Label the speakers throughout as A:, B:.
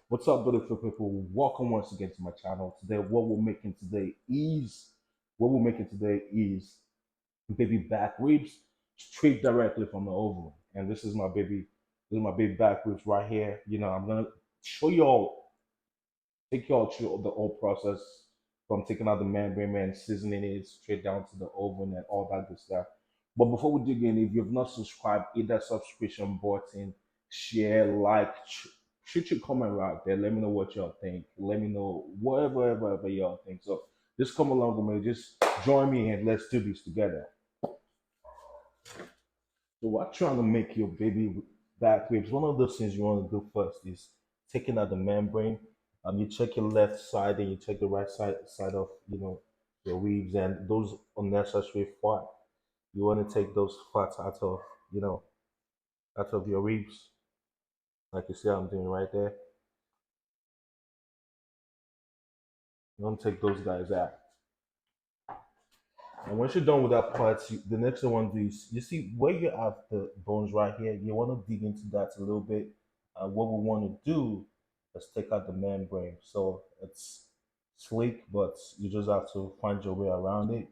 A: What's up, beautiful people? Welcome once again to my channel. Today, what we're making today is baby back ribs straight directly from the oven. And this is my baby back ribs right here. I'm gonna show y'all, take y'all through the whole process from taking out the membrane and seasoning it straight down to the oven and all that good stuff. But before we dig in, if you've not subscribed, hit that subscription button, share, like, shoot your comment right there. Let me know what y'all think. Let me know whatever y'all think. So just come along with me. Just join me and let's do this together. So what trying to make your baby back ribs, one of those things you want to do first is taking out the membrane. You check your left side and you check the right side of your ribs and those unnecessary fat. You want to take those fats you know out of your ribs, like you see I'm doing right there. You want to take those guys out. And once you're done with that part, the next thing you want to do is, you see where you have the bones right here, you want to dig into that a little bit. What we want to do is take out the membrane. So it's slick, but you just have to find your way around it.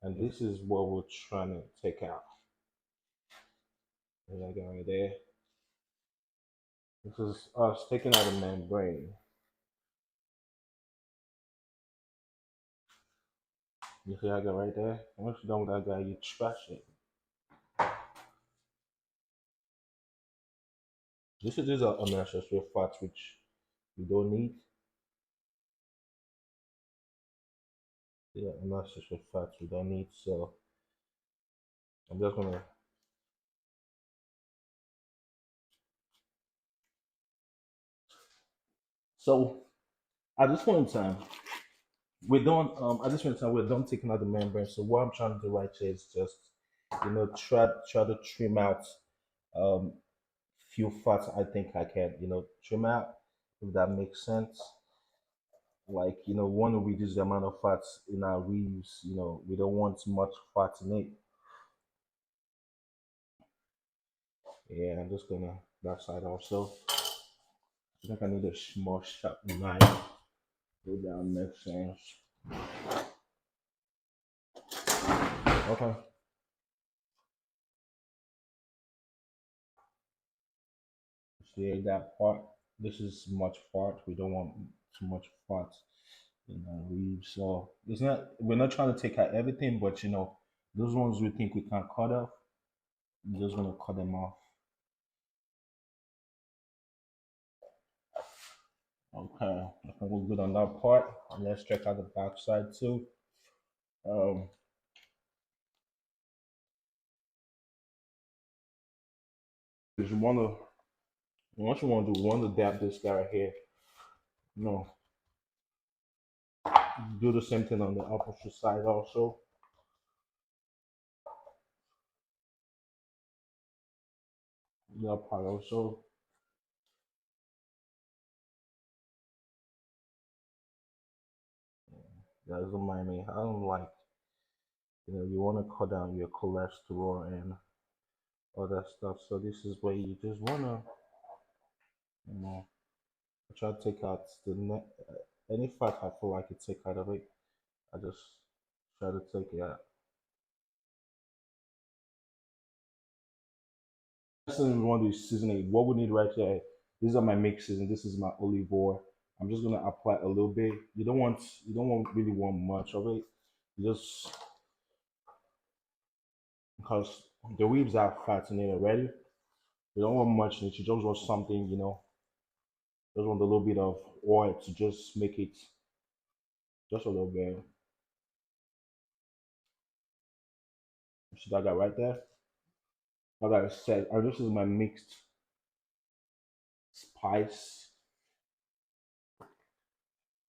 A: And this is what we're trying to take out. And I got right there. This is us taking out the membrane. You see I got right there? And once you're done with that guy, you trash it. These are unnecessary fats which you don't need. Yeah, unnecessary fats we don't need. So I'm just gonna. So at this point in time, we're done. At this point in time, we're done taking out the membrane. So what I'm trying to do right here is just, try to trim out um few fats I think I can, trim out, if that makes sense. Like, want to reduce the amount of fats in our ribs. We don't want much fat in it. Yeah, I'm just gonna that side also. I think I need a small sharp knife. Go down makes sense. Okay. See that part. This is much fat. We don't want too much fat in our ribs. So it's not. We're not trying to take out everything, but those ones we think we can cut off, we're just gonna cut them off. Okay. I think we're good on that part. And let's check out the back side too. Um, because you wanna, once you want to do, you want to dab this guy right here. No, do the same thing on the opposite side also. That part also. That doesn't mind me. I don't like, you want to cut down your cholesterol and all that stuff. So this is where you just want to, you know, try to take out any fat I feel like you take out of it. I just try to take it out. Next thing we want to do is seasoning. What we need right here, these are my mixes and this is my olive oil. I'm just gonna apply a little bit. You don't want really want much of it. Just because the ribs are fat in it already. You don't want much in it. You just want something, just want a little bit of oil to just make it just a little bit. See that guy right there? Like I said, this is my mixed spice.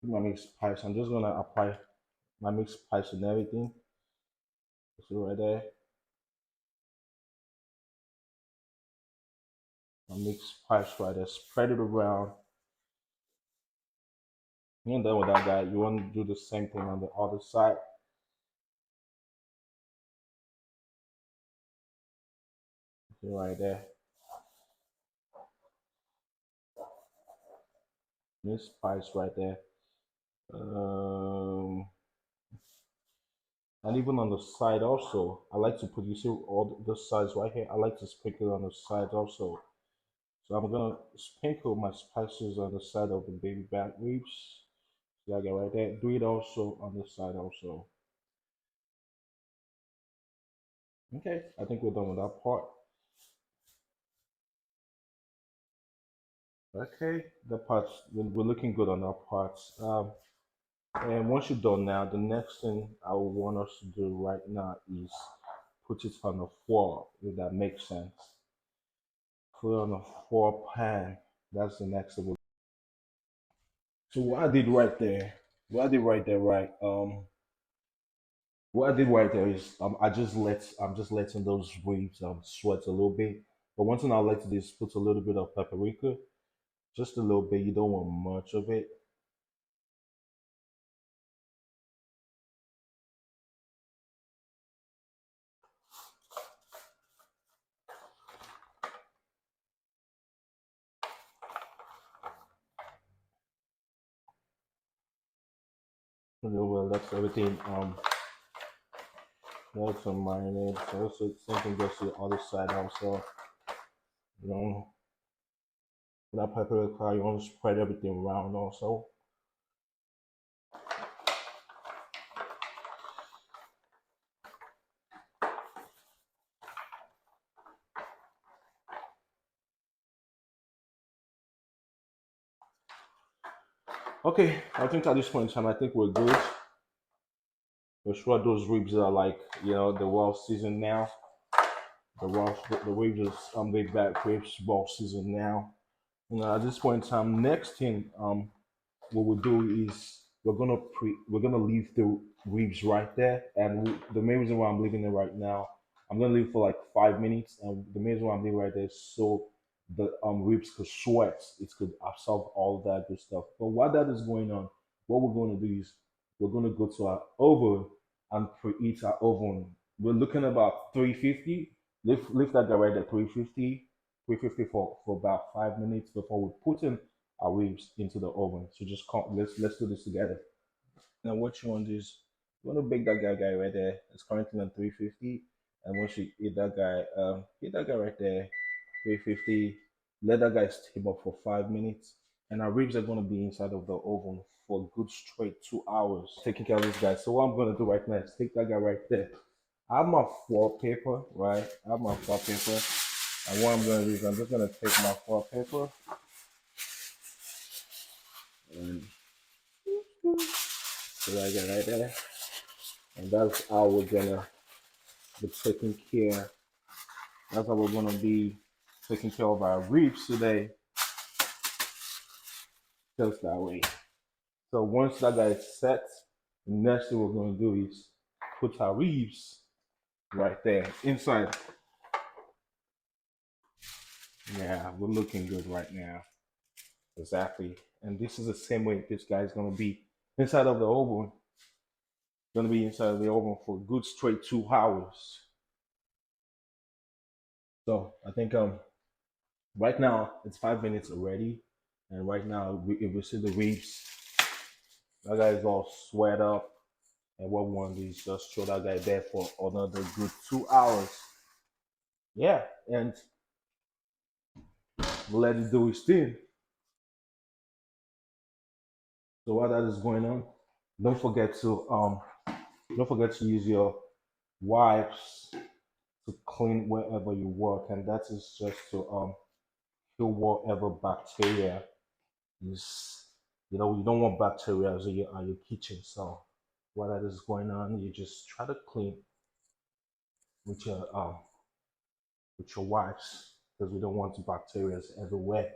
A: My mixed spice. I'm just gonna apply my mixed spice and everything. See right there? My mixed spice right there. Spread it around. And then with that guy, you want to do the same thing on the other side. See right there. This spice right there. Um, and even on the side also, I like to put, you see all the sides right here, I like to sprinkle on the side also. So I'm gonna sprinkle my spices on the side of the baby back ribs. See, I got right there. Do it also on the side also. Okay, I think we're done with that part. Okay, the parts, we're looking good on that part. And once you're done now, the next thing I would want us to do right now is put it on the floor, if that makes sense. Put it on the floor pan. That's the next thing. So what I did right there, what I did right there, right? What I did right there is I'm just letting those ribs sweat a little bit. But one thing I like to do is put a little bit of paprika, just a little bit. You don't want much of it. You know, well, that's everything. That's a marinade. So also same thing goes to the other side also. You know, with that paprika, you want to spread everything around also. Okay, I think at this point in time, I think we're good. We're sure those ribs are like, the well seasoned now. The ribs is big back ribs well seasoned now. At this point in time, next thing what we'll do is we're gonna leave the ribs right there, and the main reason why I'm leaving it right now, I'm gonna leave for like 5 minutes, and the main reason why I'm leaving right there is so the ribs could sweat, it could absorb all that good stuff. But while that is going on, what we're going to do is we're going to go to our oven and preheat our oven. We're looking about 350. Leave that guy right there, 350, 350 for about 5 minutes before we put in our ribs into the oven. So just come, let's do this together. Now what you want to do is you want to bake that guy right there. It's currently on 350, and once you hit that guy right there, 350. Let that guy steam up for 5 minutes, and our ribs are going to be inside of the oven for a good straight 2 hours. Taking care of this guy. So what I'm going to do right now is take that guy right there. I have my foil paper, right? I have my foil paper, and what I'm going to do is I'm just going to take my foil paper and so that guy right there. And that's how we're gonna be taking care. That's how we're gonna be taking care of our ribs today, just that way. So once that guy is set, the next thing we're gonna do is put our ribs right there inside. Yeah, we're looking good right now. Exactly. And this is the same way this guy's gonna be inside of the oven. Gonna be inside of the oven for a good straight 2 hours. So I think right now it's 5 minutes already, and right now if we see the ribs, that guy is all sweat up, and what we want to do is just throw that guy there for another good 2 hours. Yeah, and let it do its thing. So while that is going on, don't forget to um don't forget to use your wipes to clean wherever you work, and that is just to kill whatever bacteria is. You don't want bacteria in your kitchen. So while that is going on, you just try to clean with your wipes, because we don't want bacteria everywhere,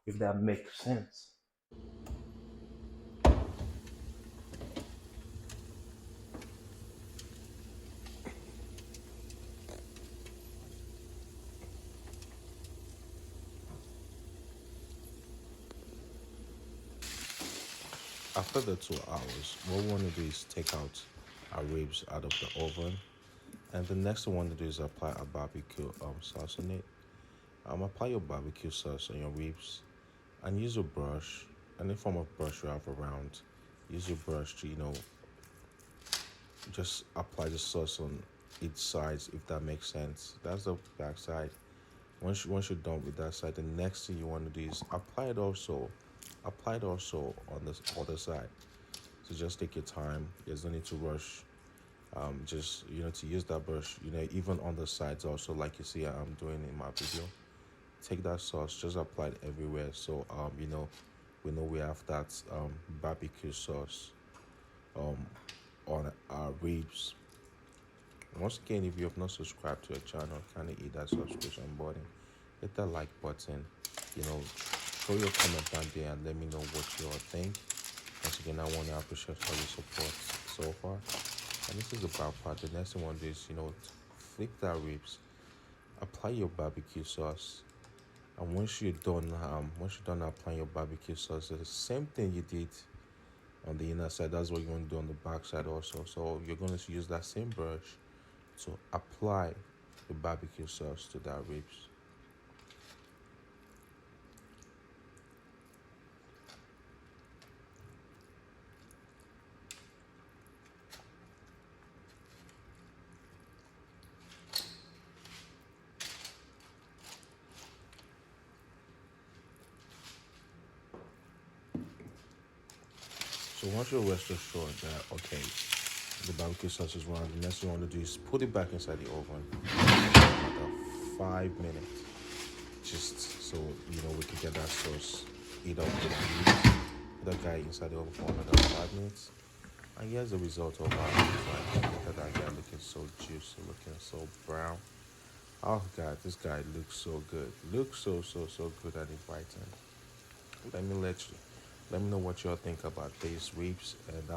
A: if that makes sense. After the 2 hours, what we want to do is take out our ribs out of the oven, and the next thing we want to do is apply a barbecue sauce on it. Apply your barbecue sauce on your ribs, and use a brush.
B: any form of brush you have around, use your brush to just apply the sauce on each side, if that makes sense. That's the back side. Once you're done with that side, the next thing you want to do is apply it also on the other side. So just take your time. There's no need to rush. Just to use that brush, even on the sides also, like you see I'm doing in my video. Take that sauce, just apply it everywhere. So we know we have that barbecue sauce um on our ribs. Once again, if you have not subscribed to our channel, kindly hit that subscription button, hit that like button, you know, throw your comment down there and let me know what you all think. Once again, I want to appreciate all your support so far. And this is the bad part. The next thing I want to do is, flip that ribs, apply your barbecue sauce. And once you're done applying your barbecue sauce, the same thing you did on the inner side, that's what you want to do on the back side also. So you're going to use that same brush to apply the barbecue sauce to that ribs. So once you're rest assured that okay, the barbecue sauce is running, the next thing you want to do is put it back inside the oven for another 5 minutes, just so we can get that sauce eat up with the meat. Put that guy inside the oven for another 5 minutes, and here's the result of our meat. Like, look at that guy looking so juicy, looking so brown. Oh God, this guy looks so good. Looks so good and inviting. Let me let you let me know what y'all think about these ribs, and